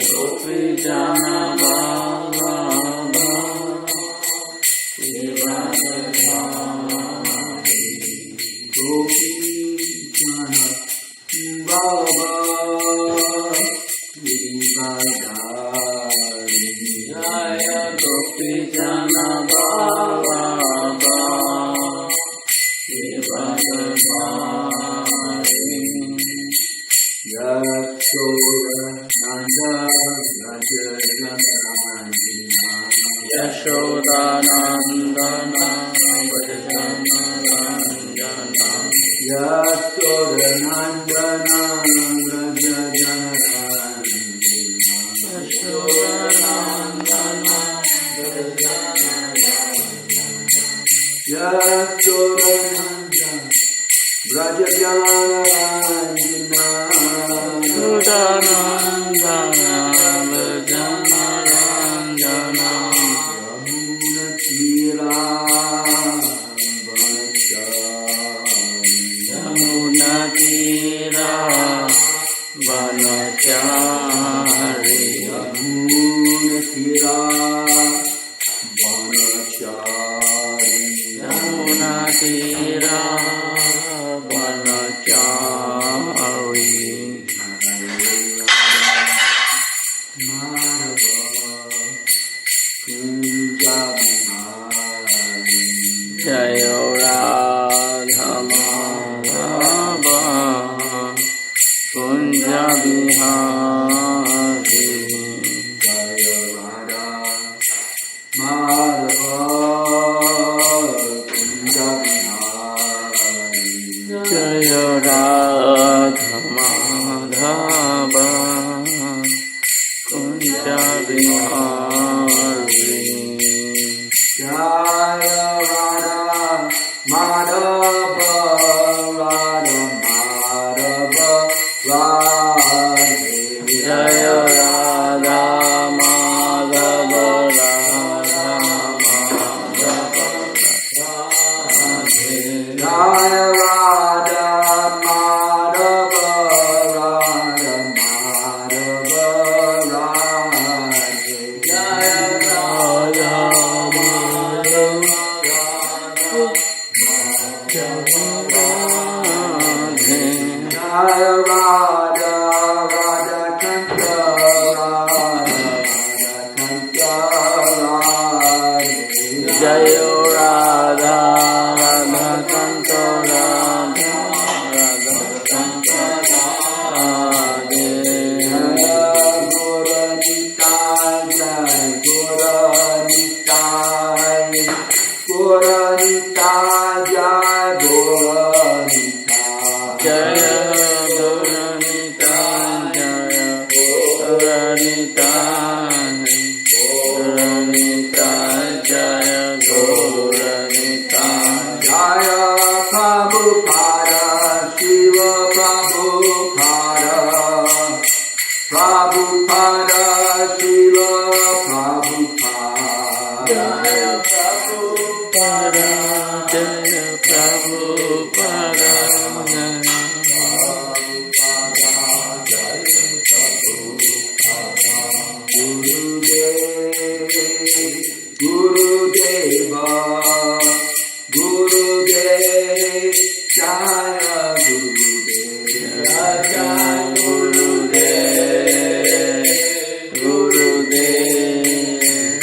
Gopi Jana Baba Gopi Jana Baba Jaya Gopi Jana Baba Yashoda Nandana Yashoda Nandana Yashoda Rajajanarandana Sudanandana Rajanarandana Yamuna Tira Vanachari Yamuna Tira Vanachari Yamuna Tira Jaya Radha Madhava Kunja Bihari Jaya Radha Madhava Kunja Bihari Jaya Radha Madhava Kunja Bihari Jaya Madhava Radha Madhava Radhe Jaya Radha Madhava Radha Madhava Radhe Jaya Radha Madhava Radha Madhava Radhe Jaya Radha Jaya Radha Radha Kanta Jaya Radha Radha Kanta Radha Kanta Jaya Gora Nitai Jai Gora Nitai Gora Nitai Jai Gora Nitai Jaya Gora Nitai Jaya Gora Nitai Gora Nitai Jaya Gora Nitai Jaya Prabhupada Shiva Prabhupada Prabhupada Shiva Prabhupada Jaya Prabhupada Jaya Prabhupada Gurudeva Gurudev Jaya Gurudev Jaya Gurudev Gurudev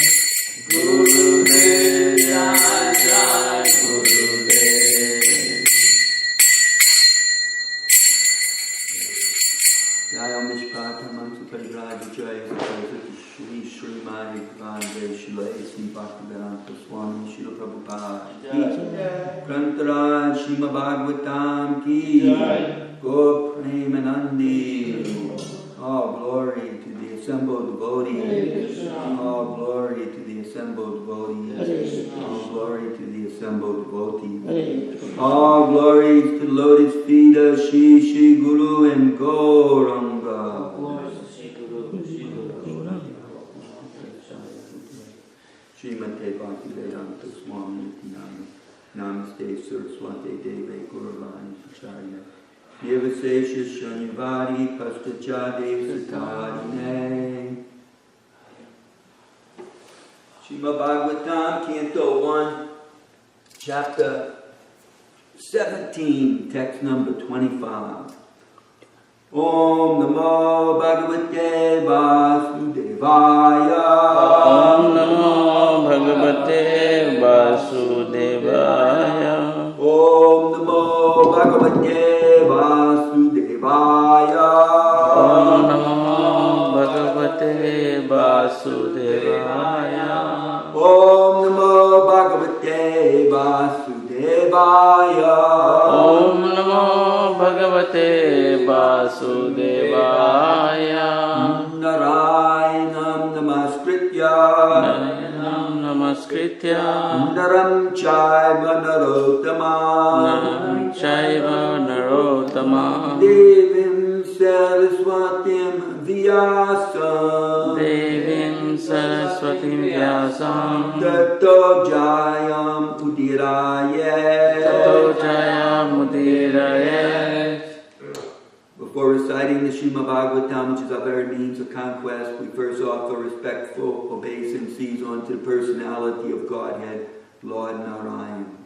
Gurudev Jaya Gurudev Jaya Mishpatamam Sukadraja Jaya Shri Srimad Bhagavatam Shila A.C. Bhaktivedanta Swami Shila Prabhupada Ki Grantara Srimad Bhagavatam Ki Go Premanandi. All glory to the assembled devotees. All glory to the assembled devotees. All glory to the assembled devotees. All glories to the lotus feet of Shri Shri Guru and Gauranga. Srimate Bhaktivedanta Swami Namaste Saraswati Deve Gauravani Acharya Nirvasesha Shanyavadi Pastachade Satarine. Srimad Bhagavatam, Canto 1, Chapter 17, Text number 25. Om Namo Bhagavate Vasudevaya. Om Namo Bhagavate Vasudevaya. Om Namo Bhagavate Vasudevaya. Om Namo Bhagavate Vasudevaya. Om Namo Bhagavate Vasudevaya. Om Namo Bhagavate Vasudevaya. Narayanam Namaskritya. Naranam Namaskritya. Naram Chaiva Narottama. Naram Chaiva Narottama. Devim Saraswatim Vyasam. Devim Saraswatim Vyasam. Tato Jayam Udirayet. Tato Jayam Udirayet. Before reciting the Srimad Bhagavatam, which is our very means of conquest, we first offer respectful obeisances unto the personality of Godhead, Lord Narayan.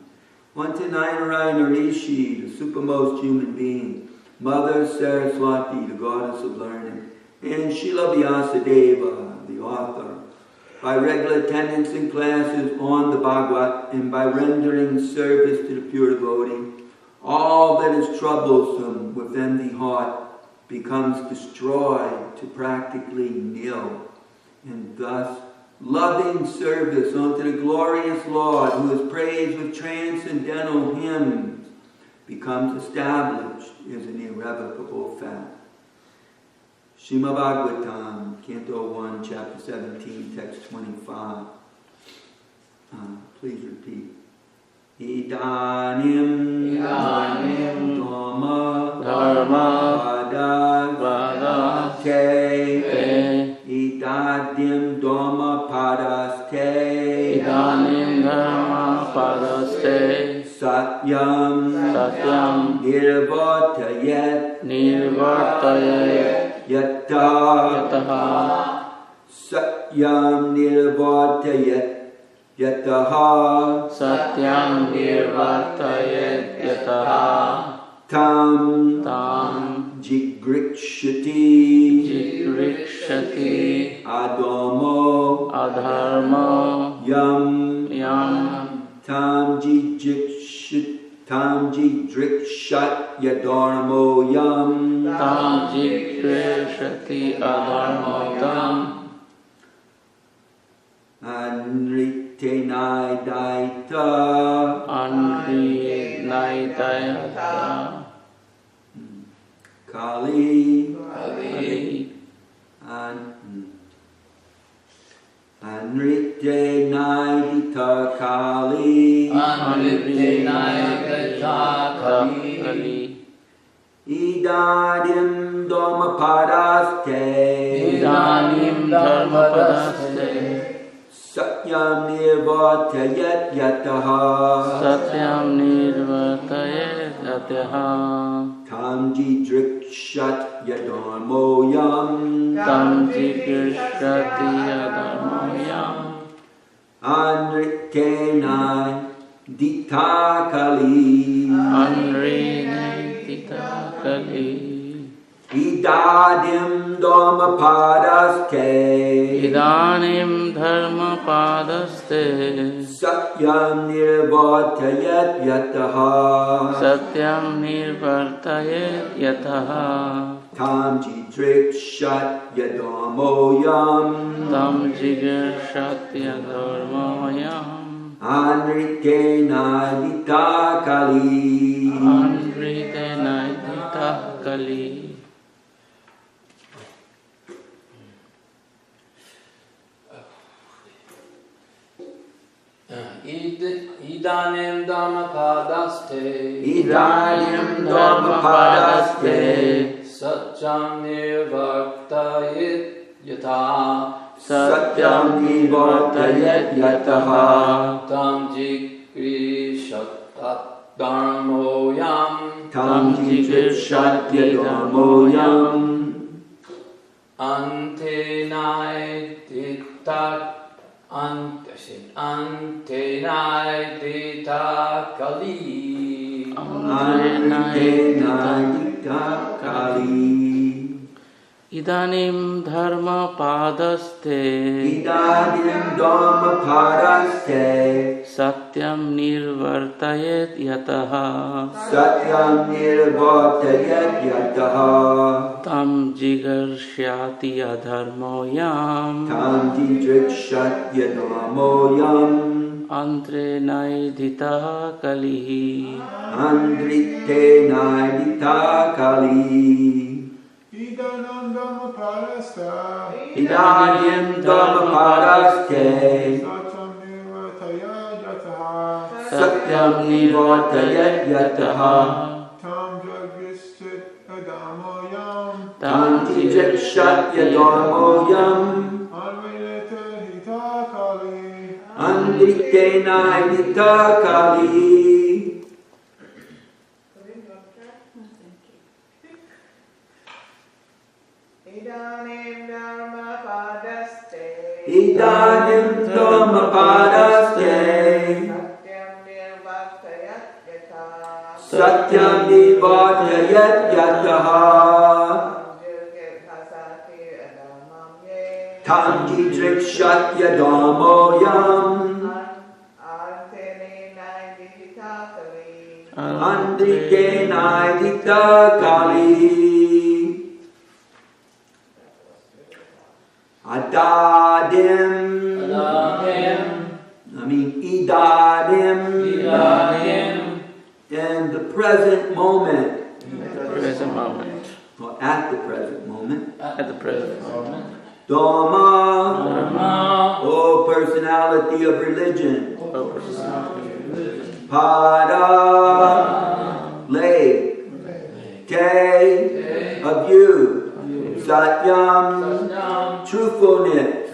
Unto Narayan Rishi, the supermost human being, Mother Saraswati, the goddess of learning, and Srila Vyasadeva, the author, by regular attendance in classes on the Bhagavat and by rendering service to the pure devotee, all that is troublesome within the heart becomes destroyed to practically nil. And thus, loving service unto the glorious Lord, who is praised with transcendental hymns, becomes established as an irrevocable fact. Srimad Bhagavatam, Canto 1, Chapter 17, Text 25. Please repeat. Idanim Dharma Padaste. Idanim Dharma Padaste. Idanim Dharma Padaste. Satyam Nirvartayet Yataha. Satyam Nirvartayet Yataha. Satyam Nirvartayet Yataha. Tam Jigrikshati Adharmo Yam Tam Jidrikshat Yadharmo Yam. Tam Jigrikshati Adharmo Yam. Anritenaitaita Kali Anritenaita Kali Idanim Dharmapadaste. Satyam Nirvartayet Yataha. Tam Jidrikshat Yadharmo Yam. Anritenai Ditakali. Idanim Dharmapadaste. Satyam Nirvartayet Yataha. Tam Jidrikshat Yadharmo Yam. Anritenai Ditakali. Idanim Dharmapadaste. Satyam Nirvartayet Yataha. Tam Jigrikshati dharmoyam tam jigirshati dharmoyam antenai dita kali Idanim dharma padaste satyam nirvartayet yataha tam jigarshyati adharmoyam antre naidita kalihi Idanim dhamma paraste satyam nivartayat yataha tam jigarshyati dharmoyam andritenayita kali. Idanim dhamma padaste satyam nivartayat yataha tam jigirshati dharmoyam andritenayita kali. Idadim, in the present moment, or at the present moment, Dhamma, O personality of religion, Pada, lay, Te, of you, Satyam, truthfulness,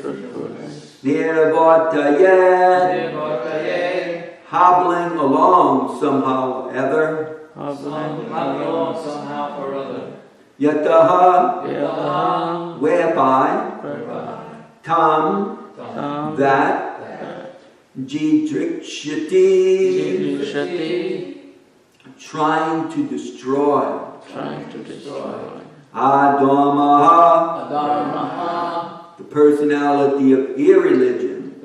Nirvartayat, hobbling along somehow or other, Yataha, whereby, Tam, that, Jidrikshati, trying to destroy, Adamaha, the personality of irreligion,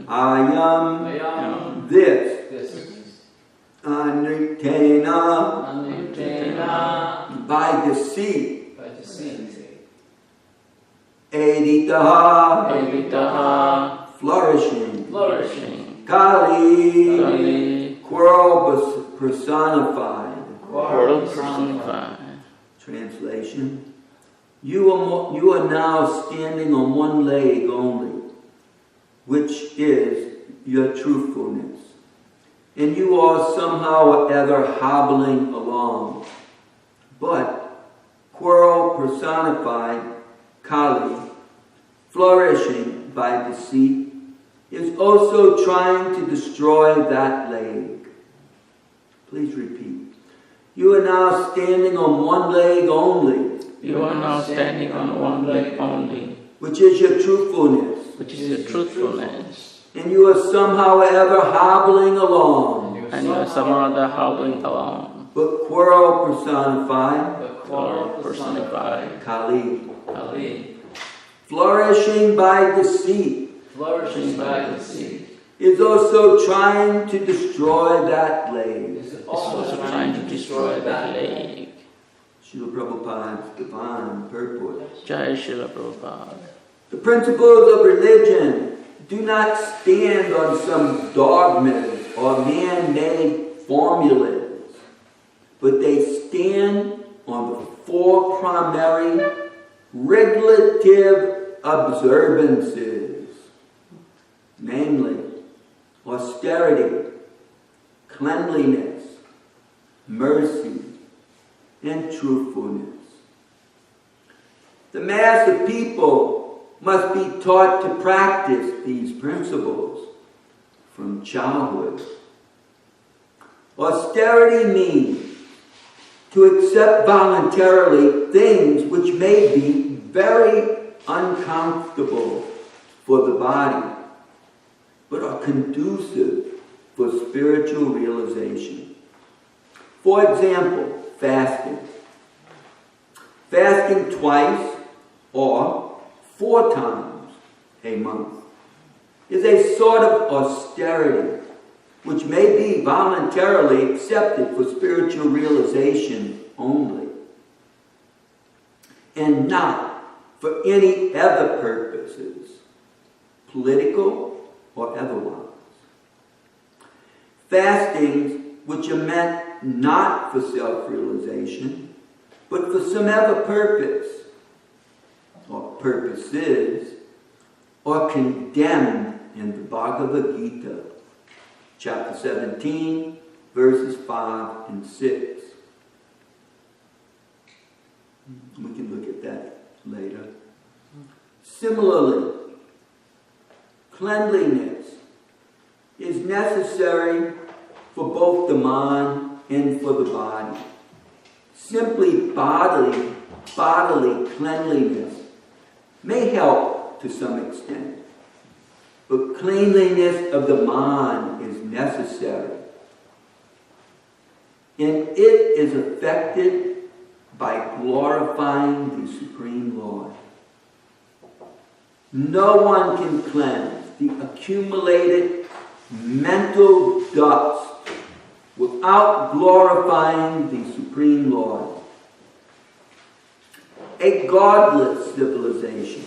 Ayam, this, Anitena, by deceit, Editaha, flourishing, Kali, quarrel personified. Translation. You are now standing on one leg only, which is your truthfulness. And you are somehow or other hobbling along. But quarrel personified, Kali, flourishing by deceit, is also trying to destroy that leg. Please repeat. You are now standing on one leg only. Which is your truthfulness. And you are somehow or other hobbling along. But quarrel personified. Kali. Flourishing by deceit. Is also trying to destroy that leg. Srila Prabhupada's divine purport. Jai Srila Prabhupada. The principles of religion do not stand on some dogmas or man-made formulas, but they stand on the four primary regulative observances, namely austerity, cleanliness, mercy, and truthfulness. The mass of people must be taught to practice these principles from childhood. Austerity means to accept voluntarily things which may be very uncomfortable for the body, but are conducive for spiritual realization. For example, fasting. Fasting twice or 4 times a month is a sort of austerity which may be voluntarily accepted for spiritual realization only, and not for any other purposes, political or otherwise. Fastings which are meant not for self-realization, but for some other purpose or purposes, are condemned in the Bhagavad Gita, chapter 17, verses 5 and 6. We can look at that later. Similarly, cleanliness is necessary for both the mind and for the body. Simply bodily cleanliness may help to some extent, but cleanliness of the mind is necessary. And it is affected by glorifying the Supreme Lord. No one can cleanse the accumulated mental dust without glorifying the Supreme Lord. A godless civilization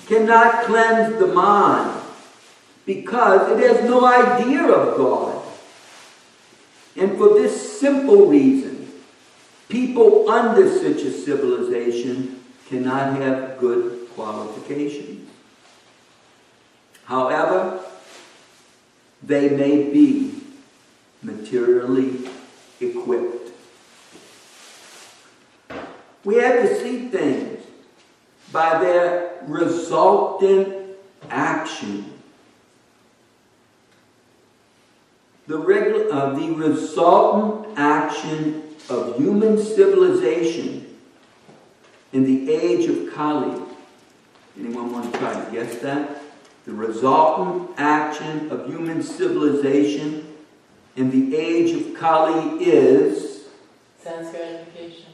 cannot cleanse the mind because it has no idea of God. And for this simple reason, people under such a civilization cannot have good qualifications. However, they may be materially equipped. We have to see things by their resultant action. The resultant action of human civilization in the age of Kali. Anyone want to try to guess that? The resultant action of human civilization in the age of Kali is sense gratification.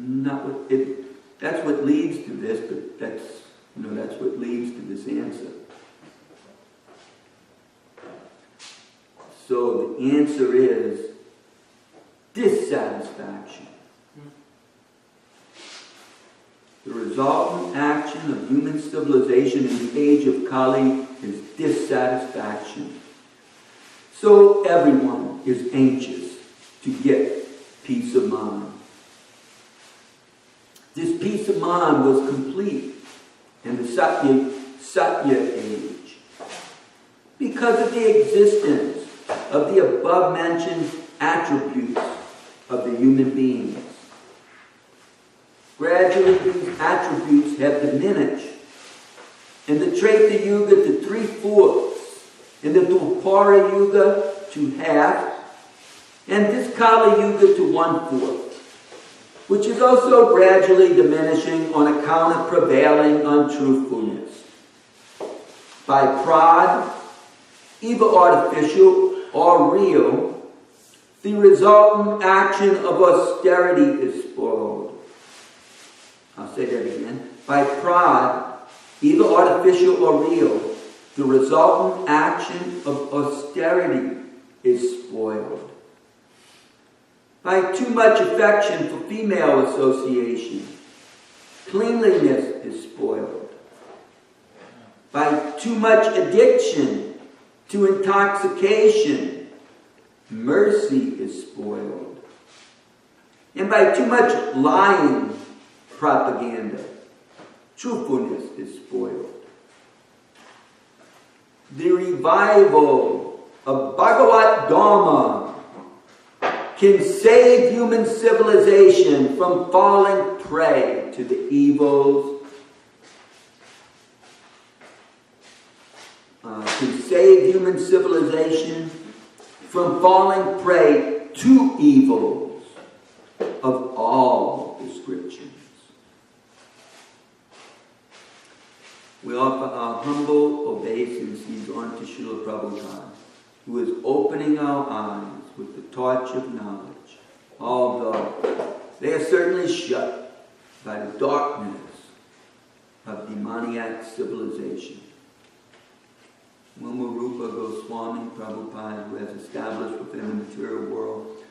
Not what it. That's what leads to this, but that's what leads to this answer. So the answer is dissatisfaction. The resultant action of human civilization in the age of Kali is dissatisfaction. So everyone is anxious to get peace of mind. This peace of mind was complete in the Satya age because of the existence of the above-mentioned attributes of the human beings. Gradually, these attributes have diminished. In the Treta Yuga to 3/4, in the Dwapara Yuga to half, and this Kali Yuga to 1/4, which is also gradually diminishing on account of prevailing untruthfulness. By pride, either artificial or real, the resultant action of austerity is spoiled. I'll say that again. By pride, either artificial or real, the resultant action of austerity is spoiled. By too much affection for female association, cleanliness is spoiled. By too much addiction to intoxication, mercy is spoiled. And by too much lying propaganda, truthfulness is spoiled. The revival of Bhagavad Dharma can save human civilization from falling prey to the evils, can save human civilization from falling prey to evils of all the scriptures. We offer our humble obeisances unto Srila Prabhupada, who is opening our eyes with the torch of knowledge, although they are certainly shut by the darkness of demoniac civilization. Rupa Goswami Prabhupada, who has established within the material world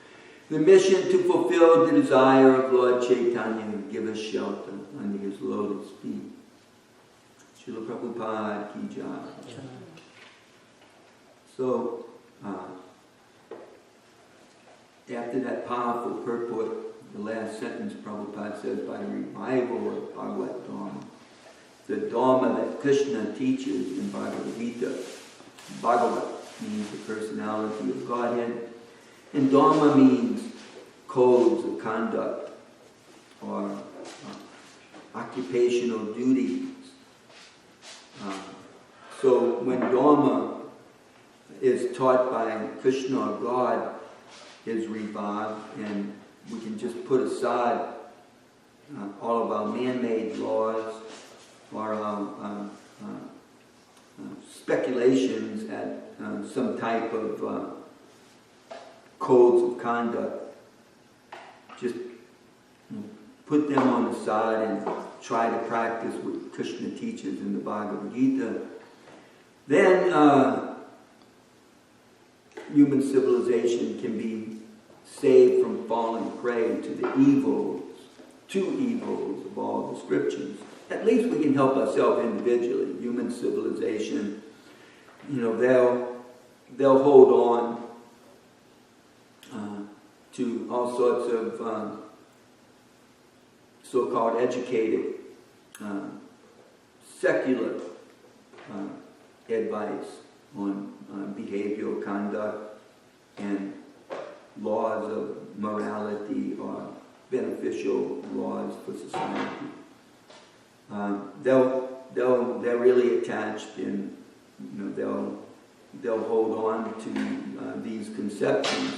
the mission to fulfill the desire of Lord Chaitanya and give us shelter under his lotus feet. Srila Prabhupada ki jai. So, after that powerful purport, the last sentence Prabhupada says, by the revival of Bhagavatam, the Dharma that Krishna teaches in Bhagavad Gita. Bhagavat means the personality of Godhead, and Dharma means codes of conduct or occupational duties. So when Dharma is taught by Krishna or God, is revived, and we can just put aside all of our man-made laws or our speculations at some type of codes of conduct. Just put them on the side and try to practice what Krishna teaches in the Bhagavad Gita. Then human civilization can be saved from falling prey to the evils, of all the scriptures. At least we can help ourselves individually. Human civilization, they'll hold on to all sorts of so-called educated, secular advice on behavioral conduct and laws of morality or beneficial laws for society. They're really attached, and they'll hold on to these conceptions,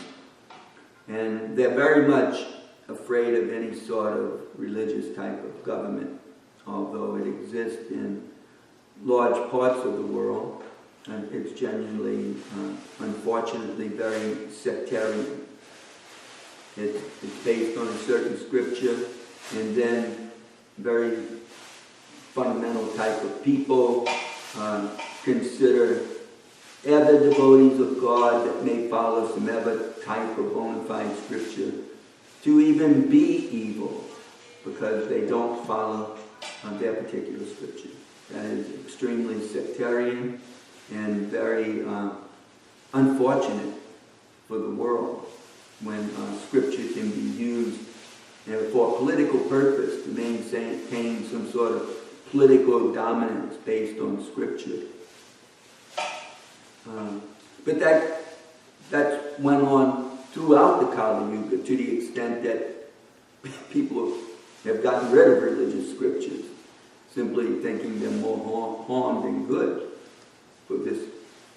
and they're very much afraid of any sort of religious type of government, although it exists in large parts of the world, and it's generally, unfortunately, very sectarian. It's based on a certain scripture, and then very fundamental type of people consider other devotees of God that may follow some other type of bona fide scripture to even be evil because they don't follow their particular scripture. That is extremely sectarian and very unfortunate for the world when scripture can be used for a political purpose to maintain some sort of political dominance based on scripture. But that went on throughout the Kali Yuga to the extent that people have gotten rid of religious scriptures, simply thinking them more harm than good for this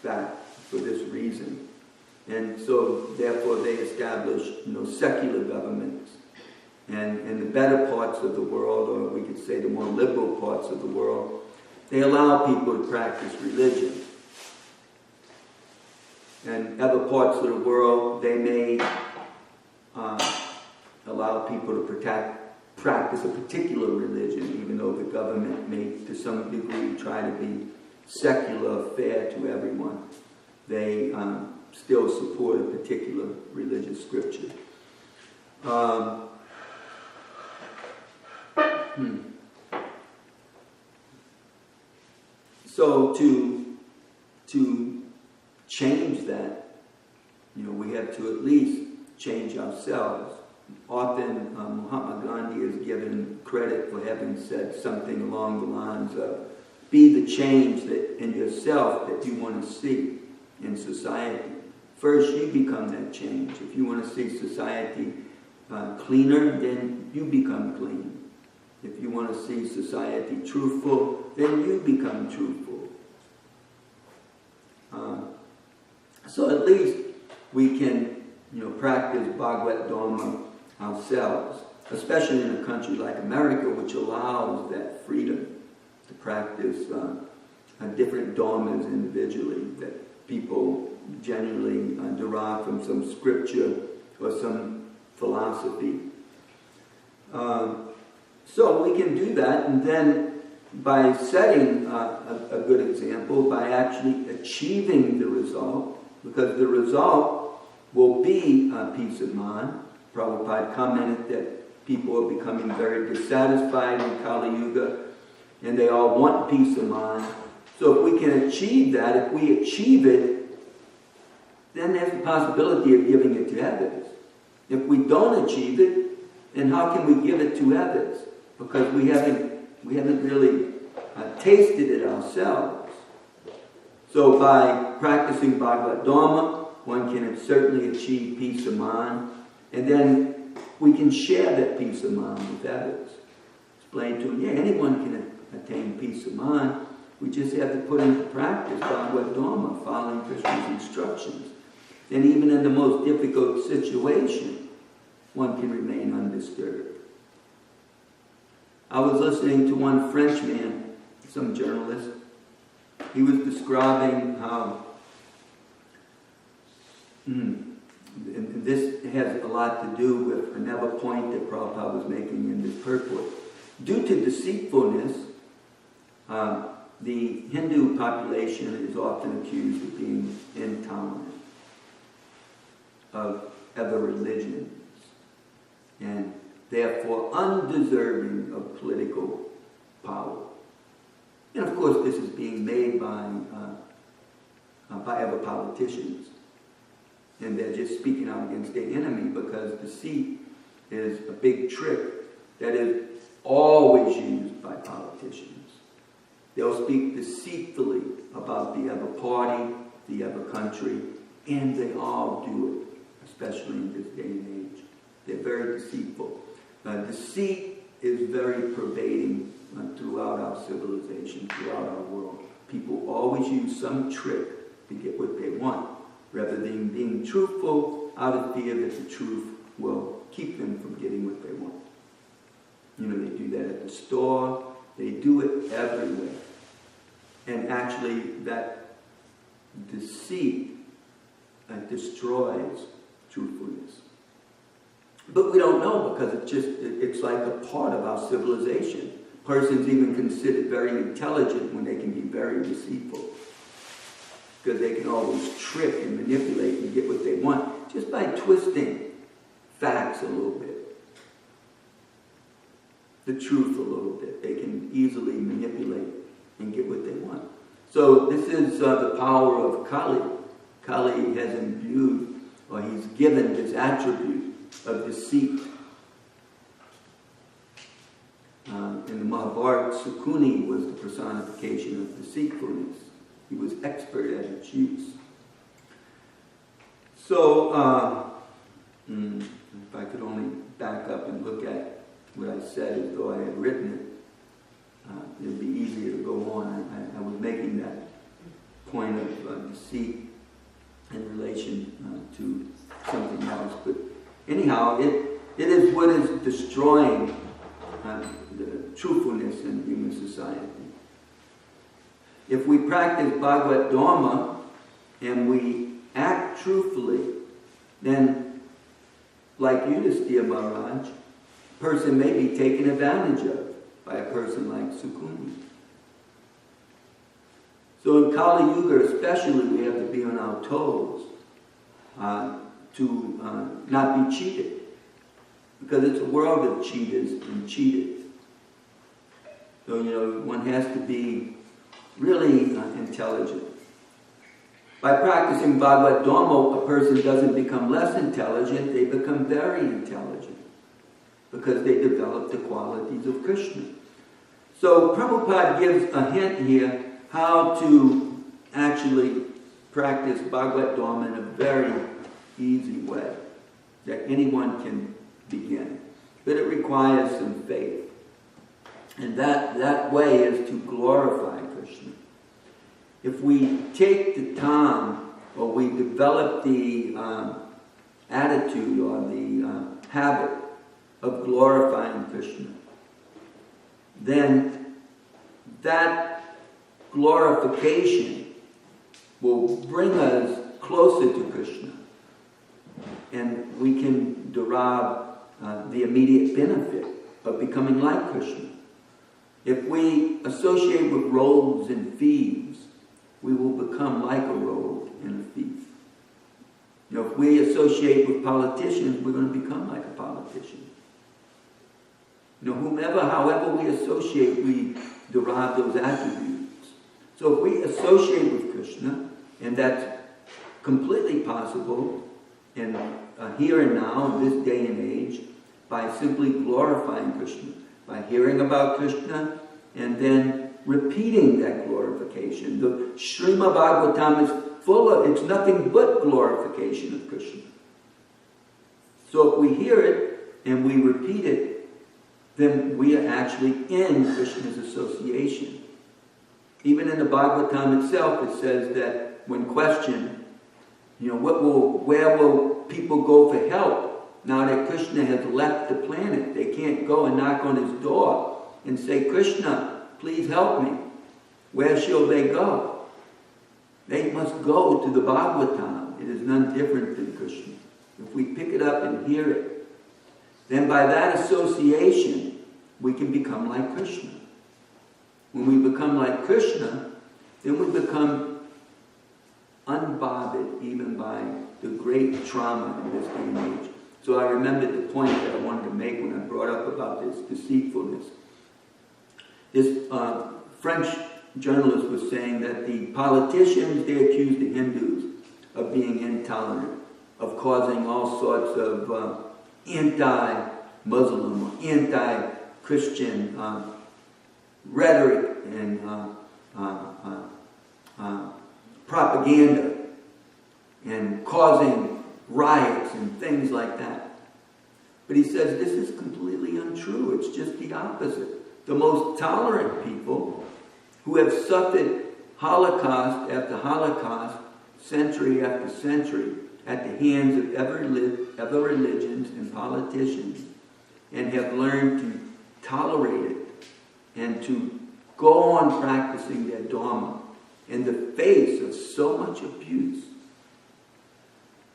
fact, for this reason. And so, therefore, they established, secular governments. And in the better parts of the world, or we could say the more liberal parts of the world, they allow people to practice religion. And other parts of the world, they may allow people to practice a particular religion, even though the government may, to some degree, try to be secular, fair to everyone. They still support a particular religious scripture. So to change that, we have to at least change ourselves. Often Mahatma Gandhi is given credit for having said something along the lines of, be the change that in yourself that you want to see in society. First, you become that change. If you want to see society cleaner, then you become clean. If you want to see society truthful, then you become truthful. So at least we can, practice Bhagavad Dharma ourselves, especially in a country like America, which allows that freedom to practice different dharmas individually that people generally derive from some scripture or some philosophy. So we can do that, and then by setting a good example, by actually achieving the result, because the result will be peace of mind. Prabhupada commented that people are becoming very dissatisfied in Kali Yuga, and they all want peace of mind. So if we can achieve that, if we achieve it, then there's the possibility of giving it to others. If we don't achieve it, then how can we give it to others? Because we haven't really tasted it ourselves. So by practicing Bhagavad Dharma, one can certainly achieve peace of mind, and then we can share that peace of mind with others. Explain to them, anyone can attain peace of mind. We just have to put into practice Bhagavad Dharma, following Krishna's instructions. And even in the most difficult situation, one can remain undisturbed. I was listening to one French man, some journalist. He was describing how, and this has a lot to do with another point that Prabhupada was making in this purport. Due to deceitfulness, the Hindu population is often accused of being intolerant of other religions and therefore undeserving of political power. And of course this is being made by other politicians. And they're just speaking out against their enemy, because deceit is a big trick that is always used by politicians. They'll speak deceitfully about the other party, the other country, and they all do it, especially in this day and age. They're very deceitful. Deceit is very pervading throughout our civilization, throughout our world. People always use some trick to get what they want, rather than being truthful out of fear that the truth will keep them from getting what they want. They do that at the store. They do it everywhere. And actually, that deceit destroys truthfulness. But we don't know, because it's like a part of our civilization. Persons even considered very intelligent when they can be very deceitful, because they can always trick and manipulate and get what they want just by twisting facts a little bit, the truth a little bit. They can easily manipulate and get what they want. So this is the power of Kali. Kali has imbued, or he's given this attribute of deceit. In the Mahabharata, Sukuni was the personification of deceitfulness. He was expert at its use. So, if I could only back up and look at what I said as though I had written it, it would be easier to go on. I was making that point of deceit in relation to something else. But anyhow, it is what is destroying the truthfulness in human society. If we practice Bhagavad Dharma and we act truthfully, then, like Yudhisthira Maharaj, a person may be taken advantage of by a person like Sukuni. So in Kali Yuga especially, we have to be on our toes to not be cheated, because it's a world of cheaters and cheated. So, one has to be really intelligent. By practicing Bhagavad Dharma, a person doesn't become less intelligent, they become very intelligent, because they develop the qualities of Krishna. So Prabhupada gives a hint here how to actually practice Bhagavad Dharma in a very easy way that anyone can begin. But it requires some faith. And that way is to glorify Krishna. If we take the time or we develop the attitude or the habit of glorifying Krishna, then that glorification will bring us closer to Krishna, and we can derive the immediate benefit of becoming like Krishna. If we associate with rogues and thieves, we will become like a rogue and a thief. If we associate with politicians, we're going to become like a politician. However we associate, we derive those attributes. So if we associate with Krishna, and that's completely possible in here and now, in this day and age, by simply glorifying Krishna, by hearing about Krishna, and then repeating that glorification. The Srimad Bhagavatam is full of, it's nothing but glorification of Krishna. So if we hear it and we repeat it, then we are actually in Krishna's association. Even in the Bhagavatam itself, it says that when questioned, where will people go for help now that Krishna has left the planet? They can't go and knock on his door and say, Krishna, please help me. Where shall they go? They must go to the Bhagavatam. It is none different than Krishna. If we pick it up and hear it, then by that association, we can become like Krishna. When we become like Krishna, then we become unbothered even by the great trauma in this day and age. So I remembered the point that I wanted to make when I brought up about this deceitfulness. This French journalist was saying that the politicians, they accuse the Hindus of being intolerant, of causing all sorts of anti-Muslim or anti-Christian rhetoric and propaganda, and causing riots and things like that. But he says this is completely untrue. It's just the opposite. The most tolerant people who have suffered Holocaust after Holocaust, century after century, at the hands of other religions and politicians, and have learned to tolerate it and to go on practicing their Dharma in the face of so much abuse,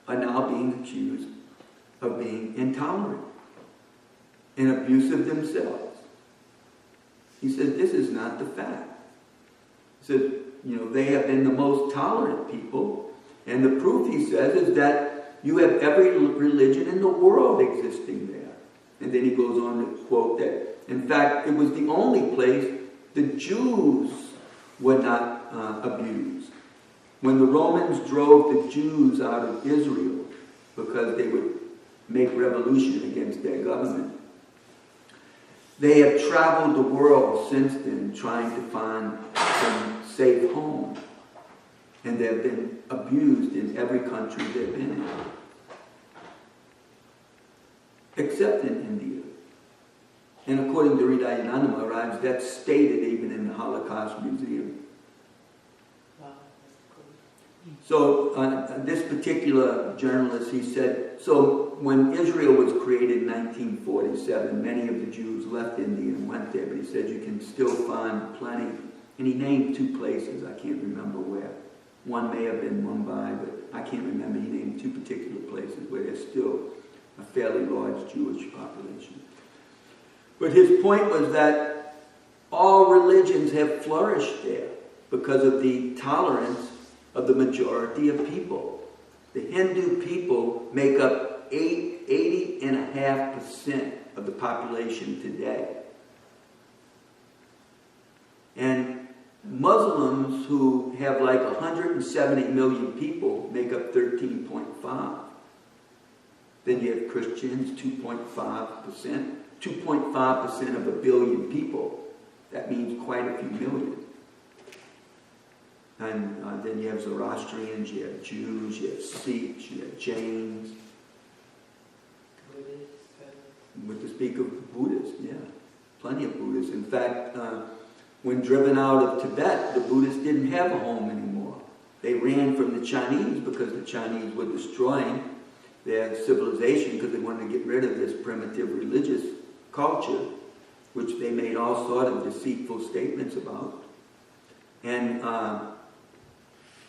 are now being accused of being intolerant and abusive themselves. He said, this is not the fact. He said, they have been the most tolerant people, and the proof, he says, is that you have every religion in the world existing there. And then he goes on to quote that, in fact, it was the only place the Jews were not abused. When the Romans drove the Jews out of Israel because they would make revolution against their government, they have traveled the world since then trying to find some safe home. And they have been abused in every country they've been in. Except in India. And according to Hridayananda Maharaj, that's stated even in the Holocaust Museum. So this particular journalist, he said, so when Israel was created in 1947, many of the Jews left India and went there, but he said you can still find plenty. And he named two places, I can't remember where. One may have been Mumbai, but I can't remember. He named two particular places where there's still a fairly large Jewish population. But his point was that all religions have flourished there because of the tolerance of the majority of people. The Hindu people make up 80.5% of the population today. And Muslims, who have like 170 million people, make up 13.5. Then you have Christians, 2.5%. 2.5% of a billion people. That means quite a few million. And then you have Zoroastrians, you have Jews, you have Sikhs, you have Jains. With to speak of Buddhists, yeah. Plenty of Buddhists. In fact, when driven out of Tibet, the Buddhists didn't have a home anymore. They ran from the Chinese because the Chinese were destroying their civilization because they wanted to get rid of this primitive religious culture, which they made all sort of deceitful statements about. And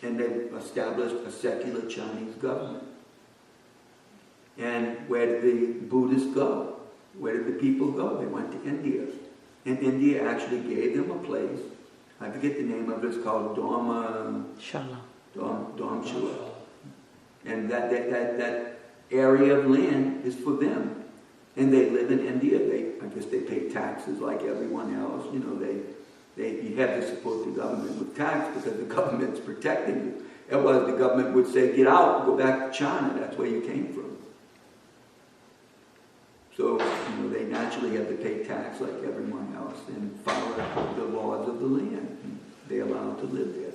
they established a secular Chinese government. And where did the Buddhists go? Where did the people go? They went to India. And India actually gave them a place. I forget the name of it. It's called Shala. Dharamshala. And that area of land is for them. And they live in India. I guess they pay taxes like everyone else. You know, you have to support the government with tax because the government's protecting you. Otherwise, the government would say, get out, go back to China. That's where you came from. So, they naturally have to pay tax like everyone else and follow the laws of the land. And they're allowed to live there.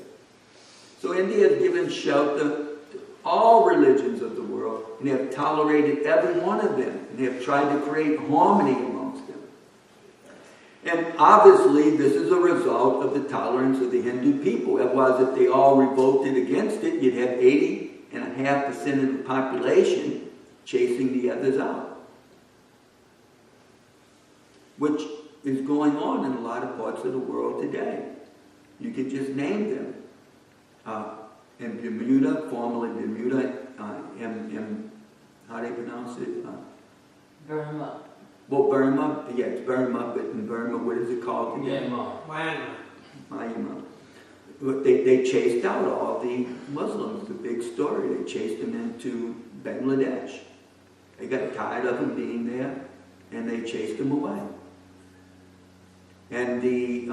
So India has given shelter to all religions of the world, and they have tolerated every one of them, and they have tried to create harmony amongst them. And obviously, this is a result of the tolerance of the Hindu people. Otherwise, if they all revolted against it, you'd have 80.5% of the population chasing the others out. Which is going on in a lot of parts of the world today. You can just name them. In Bermuda, formerly Bermuda, how do you pronounce it? Burma. Well, Burma, yeah, it's Burma, but in Burma, what is it called again? Myanmar. They chased out all the Muslims, the big story. They chased them into Bangladesh. They got tired of them being there, and they chased them away. And the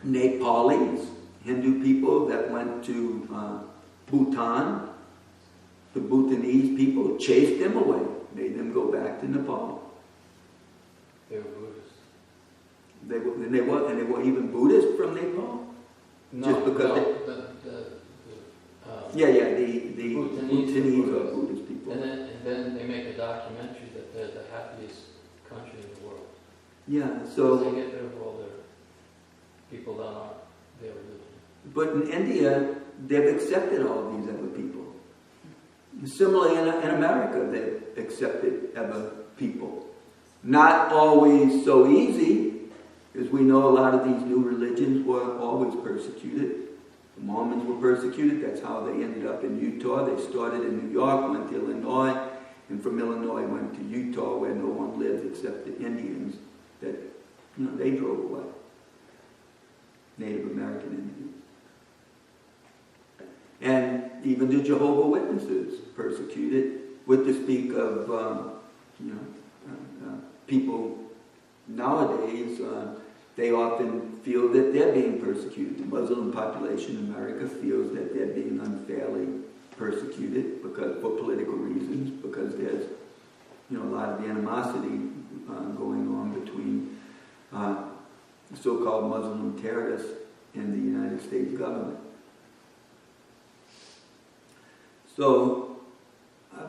Nepalese, Hindu people that went to Bhutan, the Bhutanese people chased them away, made them go back to Nepal. They were Buddhists. And they were even Buddhists from Nepal? No, just because the Bhutanese are Buddhist people. And then they make a documentary that they're the happiest country in the world. Yeah, so they get rid of all their people that aren't their religion. But in India, they've accepted all these other people. Similarly, in America, they've accepted other people. Not always so easy, as we know a lot of these new religions were always persecuted. The Mormons were persecuted. That's how they ended up in Utah. They started in New York, went to Illinois, and from Illinois went to Utah, where no one lived except the Indians that they drove away. Native American Indians. And even the Jehovah's Witnesses persecuted, with the speak of people nowadays. They often feel that they're being persecuted. The Muslim population in America feels that they're being unfairly persecuted for political reasons, because there's a lot of animosity going on between so-called Muslim terrorists and the United States government. So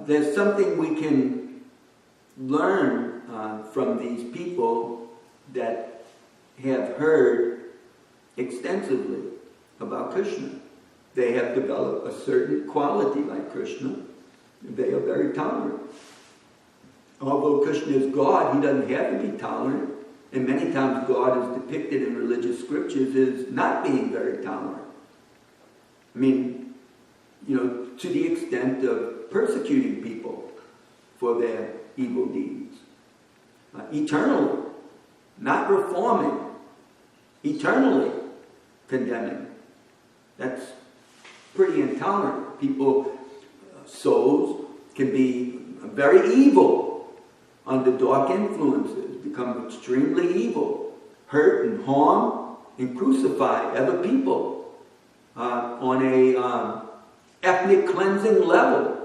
there's something we can learn from these people that have heard extensively about Krishna. They have developed a certain quality like Krishna. They are very tolerant. Although Krishna is God, he doesn't have to be tolerant. And many times God is depicted in religious scriptures as not being very tolerant. I mean, to the extent of persecuting people for their evil deeds. Eternally, not reforming, eternally condemning. That's pretty intolerant. People, souls can be very evil under dark influences, become extremely evil, hurt and harm and crucify other people on a ethnic cleansing level.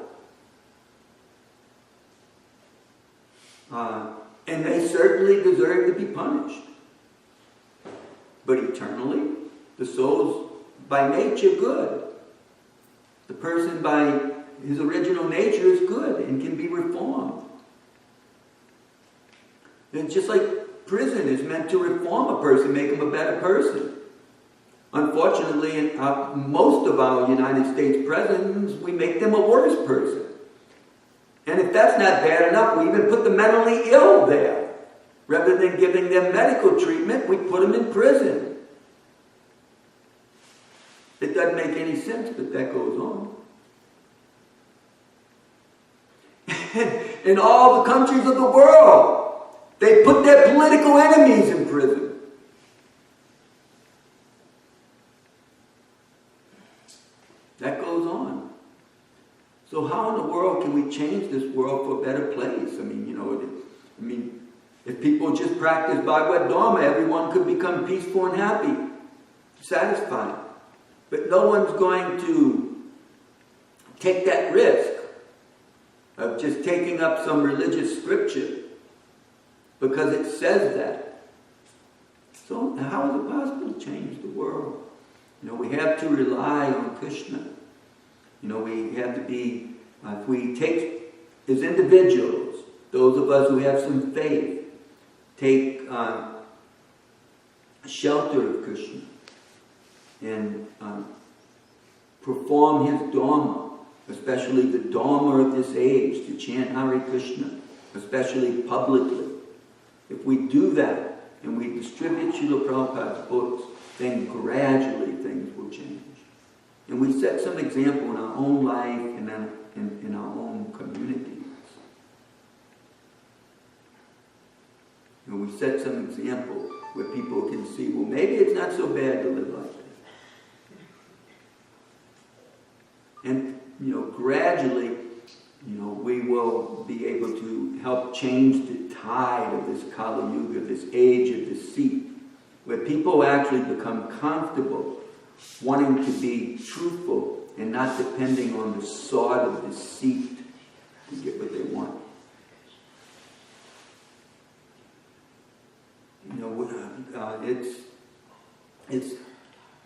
And they certainly deserve to be punished. But eternally, the soul's by nature good. The person by his original nature is good and can be reformed. And just like prison is meant to reform a person, make him a better person. unfortunately, most of our United States presidents, we make them a worse person. And if that's not bad enough, we even put the mentally ill there. Rather than giving them medical treatment, we put them in prison. It doesn't make any sense, but that goes on. In all the countries of the world, they put their political enemies in prison. That goes on. So how in the world can we change this world for a better place? I mean, if people just practice Bhagavad Dharma, everyone could become peaceful and happy, satisfied. But no one's going to take that risk of just taking up some religious scripture because it says that. So how is it possible to change the world? We have to rely on Krishna. We have to be, if we take, as individuals, those of us who have some faith, take shelter of Krishna and perform his Dharma, especially the Dharma of this age, to chant Hare Krishna, especially publicly. If we do that and we distribute Srila Prabhupada's books, then gradually things will change. And we set some example in our own life and in our own communities. We set some example where people can see, well, maybe it's not so bad to live like this. And, gradually, we will be able to help change the tide of this Kali Yuga, this age of deceit, where people actually become comfortable wanting to be truthful and not depending on the sword of deceit to get what they want. It's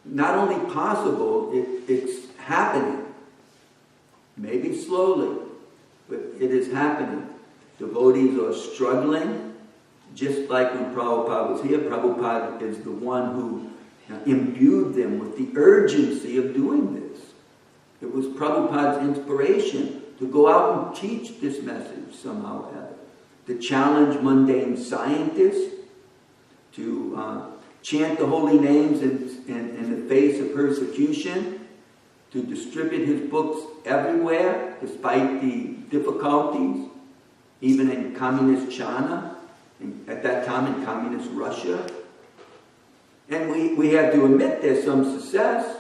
not only possible, it's happening. Maybe slowly, but it is happening. Devotees are struggling, just like when Prabhupada was here. Prabhupada is the one who imbued them with the urgency of doing this. It was Prabhupada's inspiration to go out and teach this message somehow or other, to challenge mundane scientists, to chant the holy names in the face of persecution, to distribute his books everywhere, despite the difficulties, even in communist China, at that time in communist Russia. And we have to admit there's some success.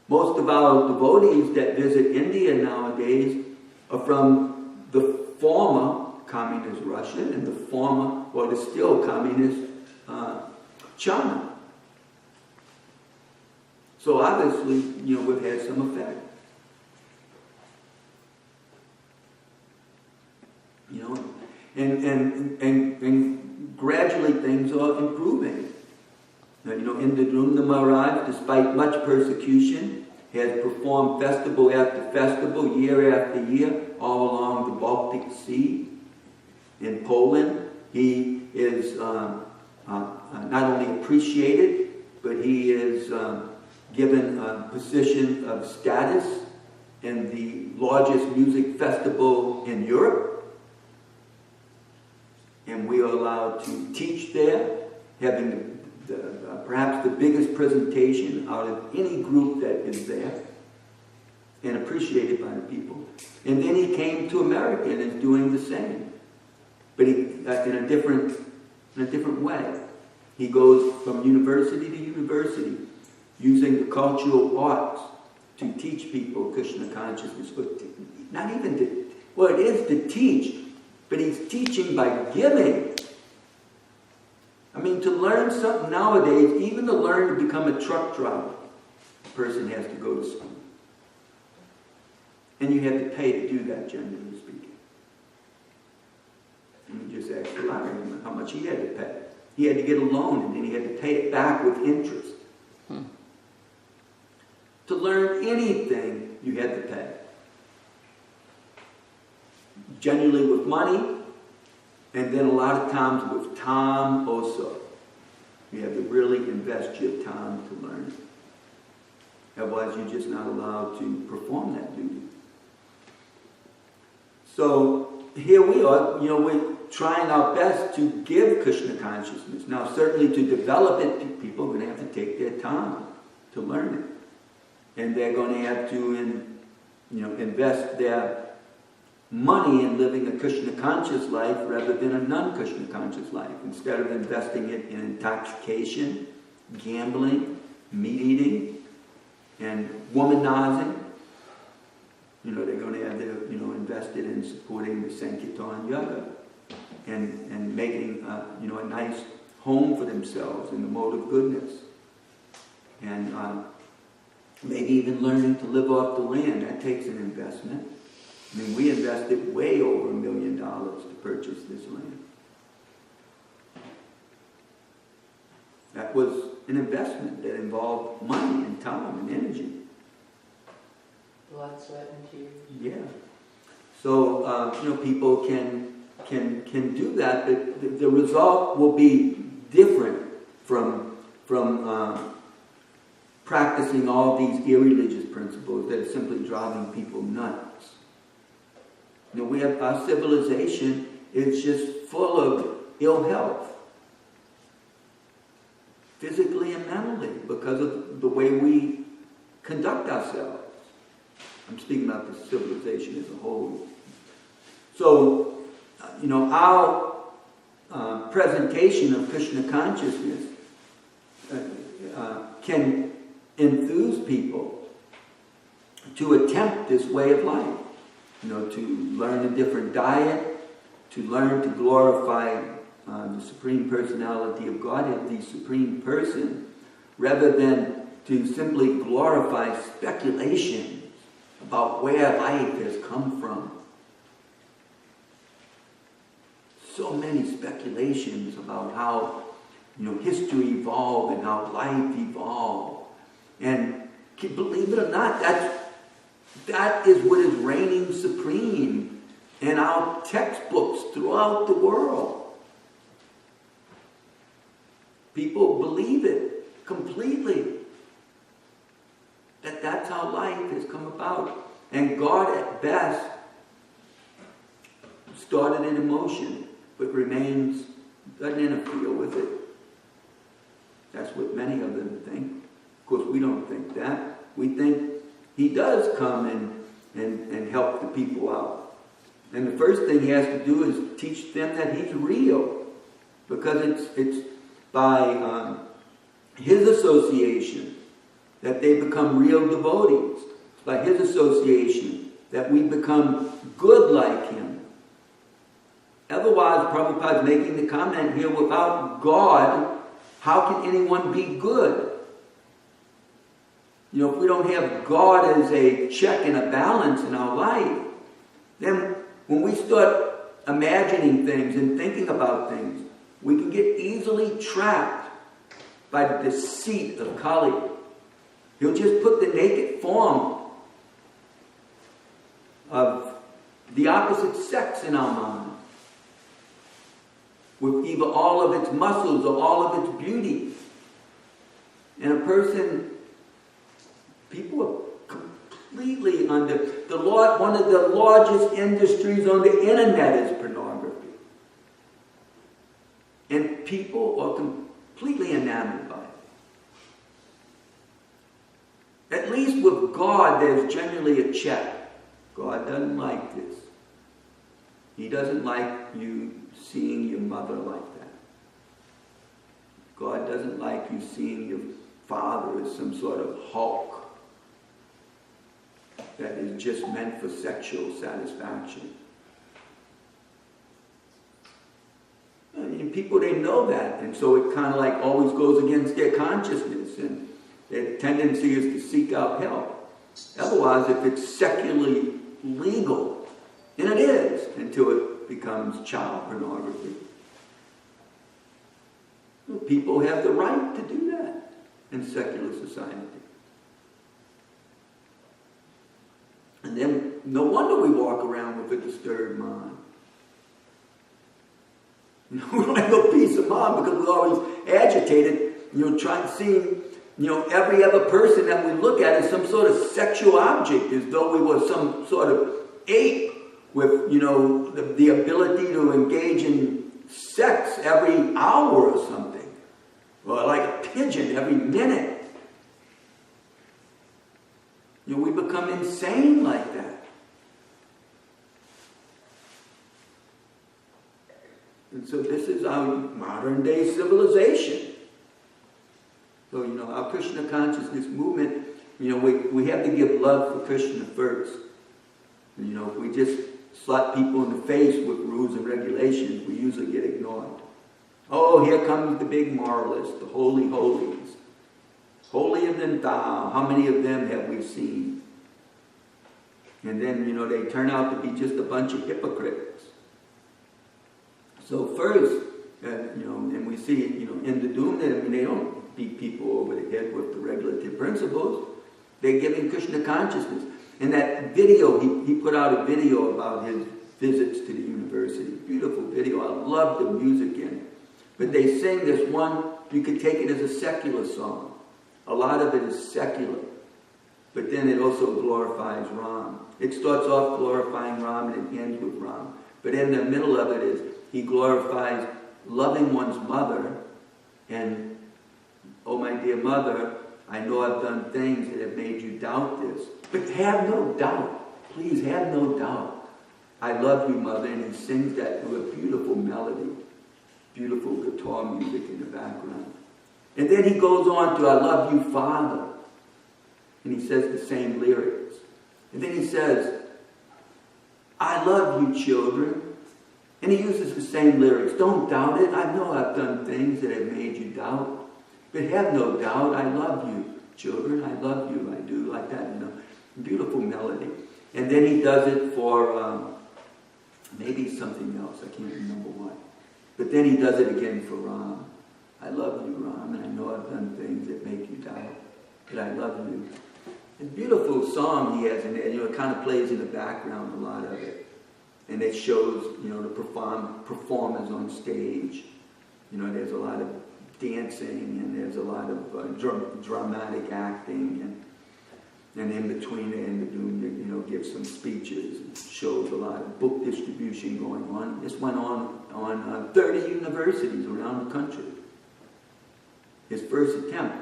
Most of our devotees that visit India nowadays are from the former communist Russia and the former, or the still communist China. So obviously, we've had some effect. And gradually things are improving. Yogindra Maharaj, despite much persecution, has performed festival after festival, year after year, all along the Baltic Sea. In Poland, he is not only appreciated, but he is given a position of status in the largest music festival in Europe. And we are allowed to teach there, having perhaps the biggest presentation out of any group that is there, and appreciated by the people. And then he came to America and is doing the same, but in a different way. He goes from university to university, using the cultural arts to teach people Krishna consciousness. But not even to, well, it is to teach, but he's teaching by giving. I mean, to learn something nowadays, even to learn to become a truck driver, a person has to go to school. And you have to pay to do that, generally speaking. And you just ask the Larry how much he had to pay. He had to get a loan, and then he had to pay it back with interest. To learn anything, you had to pay. Generally with money, and then a lot of times with time also. You have to really invest your time to learn it. Otherwise, you're just not allowed to perform that duty. So here we are, we're trying our best to give Krishna consciousness. Now, certainly to develop it, people are going to have to take their time to learn it. And they're going to have to invest their money in living a Krishna conscious life rather than a non-Krishna conscious life. Instead of investing it in intoxication, gambling, meat eating, and womanizing, they're going to have to invest it in supporting the Sankirtan Yoga and making a nice home for themselves in the mode of goodness. And maybe even learning to live off the land. That takes an investment. I mean, we invested way over $1 million to purchase this land. That was an investment that involved money and time and energy. Blood, sweat, and tears. Yeah. So, people can do that, but the result will be different from practicing all these irreligious principles that are simply driving people nuts. We have our civilization is just full of ill health, physically and mentally, because of the way we conduct ourselves. I'm speaking about the civilization as a whole. So, our presentation of Krishna consciousness can enthuse people to attempt this way of life. To learn a different diet, to learn to glorify the Supreme Personality of Godhead, the Supreme Person, rather than to simply glorify speculations about where life has come from. So many speculations about how history evolved and how life evolved. And believe it or not, that is what is reigning supreme in our textbooks throughout the world. People believe it completely. That's how life has come about. And God at best started it in motion, but doesn't interfere with it. That's what many of them think. Of course, we don't think that. We think He does come and help the people out. And the first thing He has to do is teach them that He's real. Because it's by His association that they become real devotees. It's by His association that we become good like Him. Otherwise, Prabhupada is making the comment here, without God, how can anyone be good? If we don't have God as a check and a balance in our life, then when we start imagining things and thinking about things, we can get easily trapped by the deceit of Kali. He'll just put the naked form of the opposite sex in our mind, with either all of its muscles or all of its beauty. And people are completely under one of the largest industries on the internet is pornography. And people are completely enamored by it. At least with God, there's generally a check. God doesn't like this. He doesn't like you seeing your mother like that. God doesn't like you seeing your father as some sort of Hulk that is just meant for sexual satisfaction. I mean, people, they know that, and so it kind of like always goes against their consciousness, and their tendency is to seek out help. Otherwise, if it's secularly legal, and it is until it becomes child pornography, people have the right to do that in secular society. And then no wonder we walk around with a disturbed mind. We don't have no peace of mind because we're always agitated seeing, every other person that we look at as some sort of sexual object, as though we were some sort of ape with, the ability to engage in sex every hour or something. Or like a pigeon every minute. We become insane like that. And so this is our modern day civilization. So, our Krishna consciousness movement, we have to give love for Krishna first. And, if we just slap people in the face with rules and regulations, we usually get ignored. Oh, here comes the big moralist, the holy holies. Holier than thou. How many of them have we seen? And then, they turn out to be just a bunch of hypocrites. So first, and we see, in the doom, they don't beat people over the head with the regulative principles. They're giving Krishna consciousness. In that video, he put out a video about his visits to the university. Beautiful video. I love the music in it. But they sing this one, you could take it as a secular song. A lot of it is secular. But then it also glorifies Ram. It starts off glorifying Ram and it ends with Ram. But in the middle of it is, he glorifies loving one's mother and, oh my dear mother, I know I've done things that have made you doubt this. But have no doubt. Please have no doubt. I love you, mother. And he sings that with a beautiful melody. Beautiful guitar music in the background. And then he goes on to, I love you, Father. And he says the same lyrics. And then he says, I love you, children. And he uses the same lyrics. Don't doubt it. I know I've done things that have made you doubt. But have no doubt. I love you, children. I love you. I do. Like that, Beautiful melody. And then he does it for maybe something else. I can't remember what. But then he does it again for Ram. I love you, Ram, and I know I've done things that make you doubt, but I love you. A beautiful song he has in there, it kind of plays in the background, a lot of it. And it shows, the performers on stage. There's a lot of dancing, and there's a lot of dramatic acting, and in between it and the doom, gives some speeches, and shows a lot of book distribution going on. This went on 30 universities around the country. His first attempt.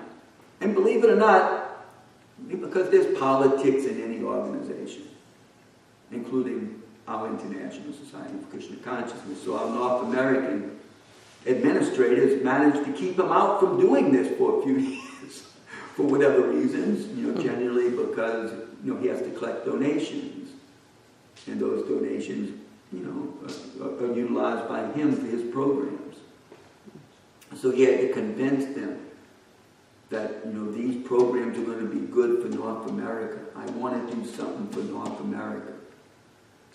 And believe it or not, because there's politics in any organization, including our International Society of Krishna Consciousness. So our North American administrators managed to keep him out from doing this for a few years, for whatever reasons, generally because, he has to collect donations. And those donations, are utilized by him for his programs. So he had to convince them that, these programs are going to be good for North America. I want to do something for North America.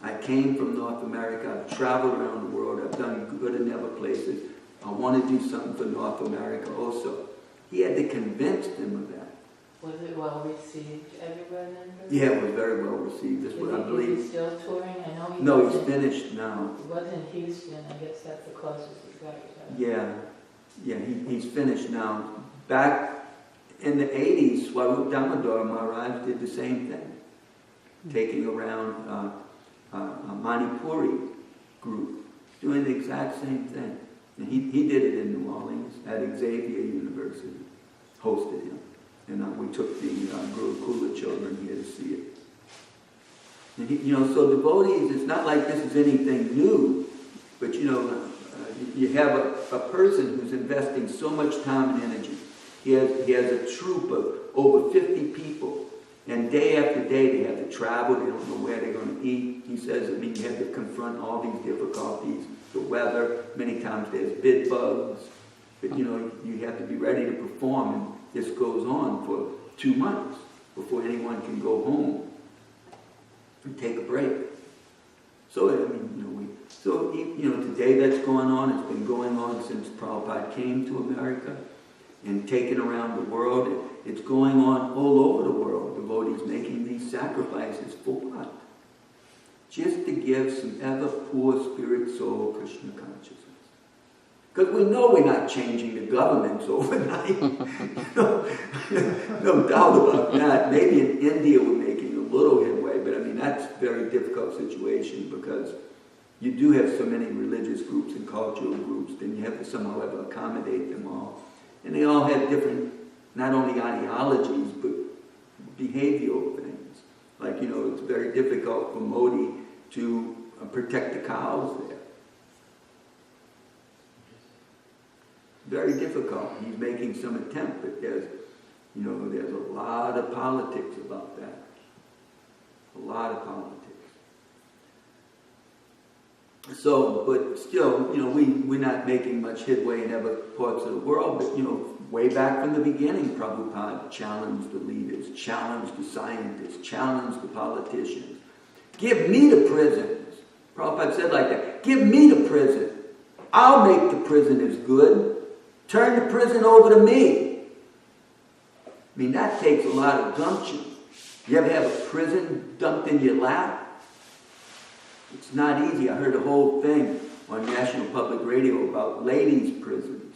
I came from North America. I've traveled around the world. I've done good in other places. I want to do something for North America also. He had to convince them of that. Was it well received everywhere then? Yeah, it was very well received. That's what I believe. Is he still touring? I know he No, wasn't, he's finished now. He was in Houston. I guess that's the closest he's got. Yeah, he's finished now. Back in the 80s, Swarup Damodar Maharaj did the same thing. Taking around a Manipuri group, doing the exact same thing. And he did it in New Orleans at Xavier University, hosted him. And we took the Gurukula children here to see it. And so devotees, it's not like this is anything new, but you have a person who's investing so much time and energy. He has a troop of over 50 people, and day after day they have to travel. They don't know where they're going to eat. He says, you have to confront all these difficulties, the weather. Many times there's bed bugs, but you have to be ready to perform. And this goes on for 2 months before anyone can go home and take a break. So today that's going on. It's been going on since Prabhupada came to America and taken around the world. It's going on all over the world. Devotees making these sacrifices for what? Just to give some ever poor spirit soul Krishna consciousness. Because we know we're not changing the governments overnight. No doubt about that. Maybe in India we're making a little headway, but I mean, that's a very difficult situation because you do have so many religious groups and cultural groups, then you have to somehow ever accommodate them all. And they all have different, not only ideologies, but behavioral things. Like, it's very difficult for Modi to protect the cows there. Very difficult. He's making some attempt, but there's a lot of politics about that. A lot of politics. So, but still, we're not making much headway in other parts of the world, but, way back from the beginning, Prabhupada challenged the leaders, challenged the scientists, challenged the politicians. Give me the prisons. Prabhupada said like that, give me the prison. I'll make the prisoners good. Turn the prison over to me. I mean, that takes a lot of gumption. You ever have a prison dumped in your lap? It's not easy. I heard a whole thing on National Public Radio about ladies' prisons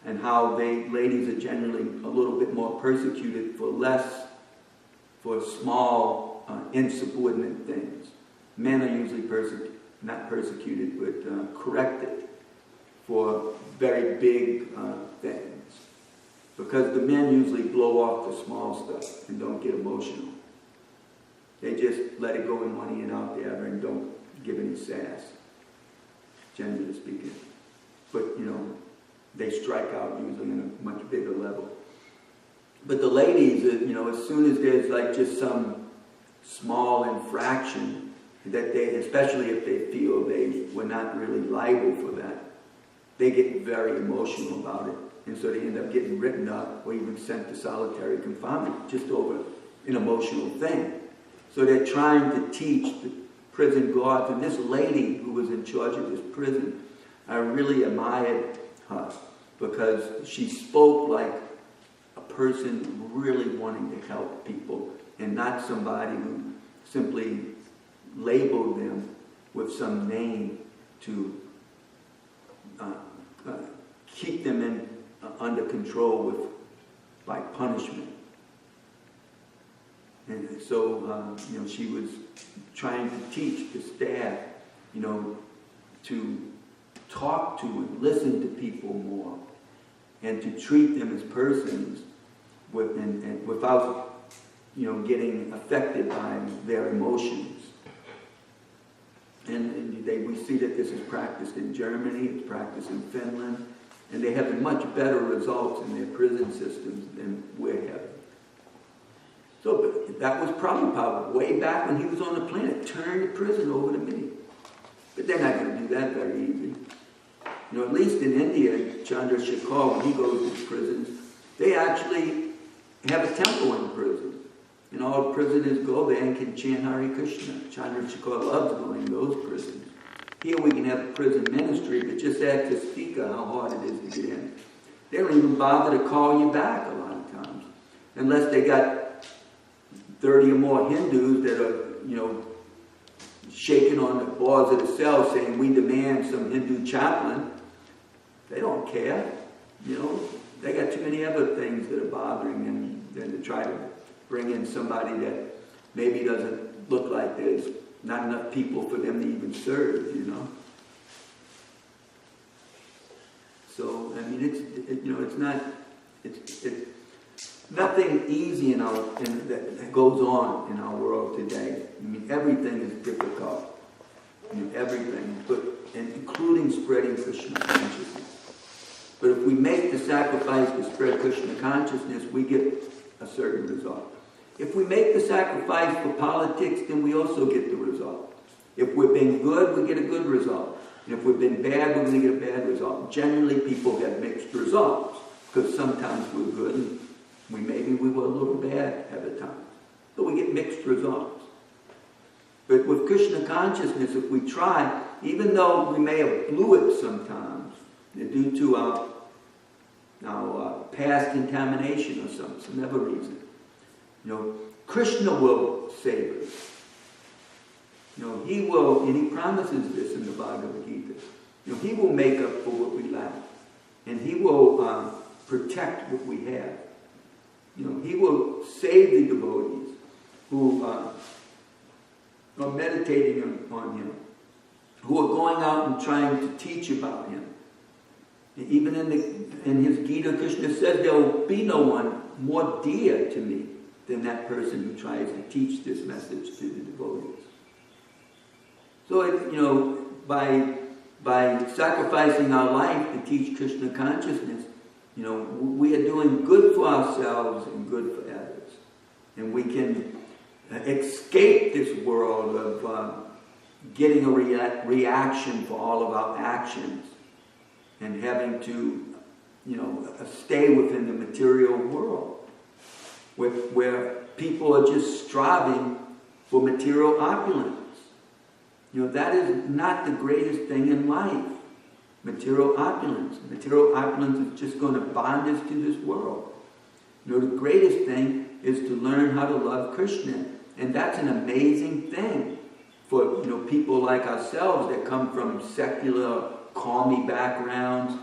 and how ladies are generally a little bit more persecuted for small, insubordinate things. Men are usually not persecuted, but corrected for very big things. Because the men usually blow off the small stuff and don't get emotional. They just let it go in one ear and out the other and don't give any sass, generally speaking. But, they strike out usually on a much bigger level. But the ladies, as soon as there's like just some small infraction that they, especially if they feel they were not really liable for that, they get very emotional about it. And so they end up getting written up or even sent to solitary confinement just over an emotional thing. So they're trying to teach the prison guards. And this lady who was in charge of this prison, I really admired her because she spoke like a person really wanting to help people and not somebody who simply labeled them with some name to keep them under control by punishment. And so, she was trying to teach the staff, to talk to and listen to people more and to treat them as persons and without, getting affected by their emotions. And we see that this is practiced in Germany, it's practiced in Finland, and they have much better results in their prison systems than we're having. So but that was Prabhupada way back when he was on the planet. Turn the prison over to me. But they're not going to do that very easy. At least in India, Chandrasekhar, when he goes to prisons, they actually have a temple in prison. And all prisoners go there and can chant Hare Krishna. Chandrasekhar loves going to those prisons. Here we can have a prison ministry, but just ask the speaker how hard it is to get in. They don't even bother to call you back a lot of times. Unless they got 30 or more Hindus that are, shaking on the bars of the cell saying, we demand some Hindu chaplain. They don't care. They got too many other things that are bothering them than to try to bring in somebody that maybe doesn't look like there's not enough people for them to even serve, So, I mean, it's nothing easy that goes on in our world today. I mean, everything is difficult. Everything, and including spreading Krishna consciousness. But if we make the sacrifice to spread Krishna consciousness, we get a certain result. If we make the sacrifice for politics, then we also get the result. If we've been good, we get a good result. And if we've been bad, we're going to get a bad result. Generally, people get mixed results because sometimes we're good and maybe we were a little bad at the time. But we get mixed results. But with Krishna consciousness, if we try, even though we may have blew it sometimes due to our past contamination or some other reason, Krishna will save us. He will, and he promises this in the Bhagavad Gita. He will make up for what we lack. And He will protect what we have. He will save the devotees who are meditating on Him, who are going out and trying to teach about Him. Even in His Gita, Krishna said, there will be no one more dear to me than that person who tries to teach this message to the devotees. So, by sacrificing our life to teach Krishna consciousness, we are doing good for ourselves and good for others. And we can escape this world of getting a reaction for all of our actions and having to, stay within the material world where people are just striving for material opulence. That is not the greatest thing in life. Material opulence. Material opulence is just going to bond us to this world. The greatest thing is to learn how to love Krishna. And that's an amazing thing for people like ourselves that come from secular, calmy backgrounds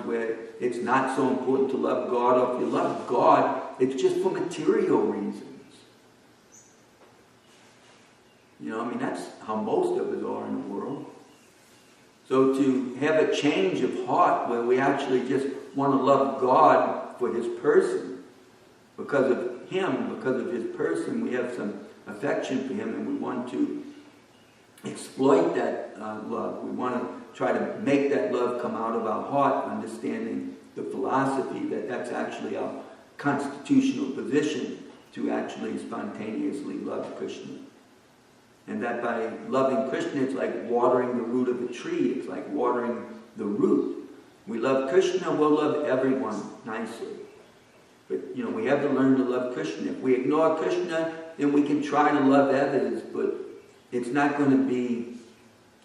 where it's not so important to love God. Or if you love God, it's just for material reasons. That's how most of us are in the world. So to have a change of heart where we actually just want to love God for His person, because of Him, because of His person, we have some affection for Him and we want to exploit that love. We want to try to make that love come out of our heart, understanding the philosophy that that's actually our constitutional position to actually spontaneously love Krishna. And that by loving Krishna, it's like watering the root of a tree. It's like watering the root. We love Krishna, we'll love everyone nicely. But, we have to learn to love Krishna. If we ignore Krishna, then we can try to love others, but it's not going to be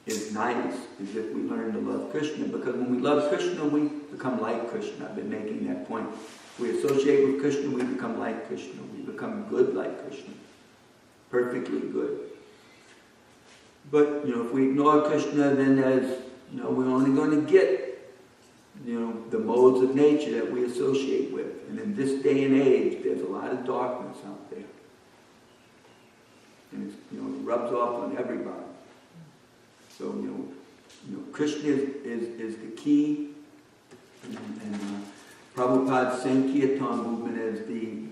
as nice as if we learn to love Krishna. Because when we love Krishna, we become like Krishna. I've been making that point. If we associate with Krishna, we become like Krishna. We become good like Krishna. Perfectly good. But, if we ignore Krishna, then there's, we're only going to get, the modes of nature that we associate with. And in this day and age, there's a lot of darkness out there. And it's, it rubs off on everybody. So, Krishna is the key. And Prabhupada's Sankirtan movement is the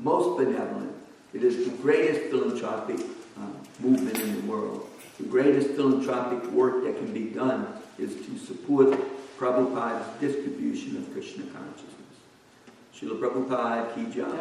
most benevolent. It is the greatest philanthropic movement in the world. The greatest philanthropic work that can be done is to support Prabhupada's distribution of Krishna consciousness. Srila Prabhupada ki jai.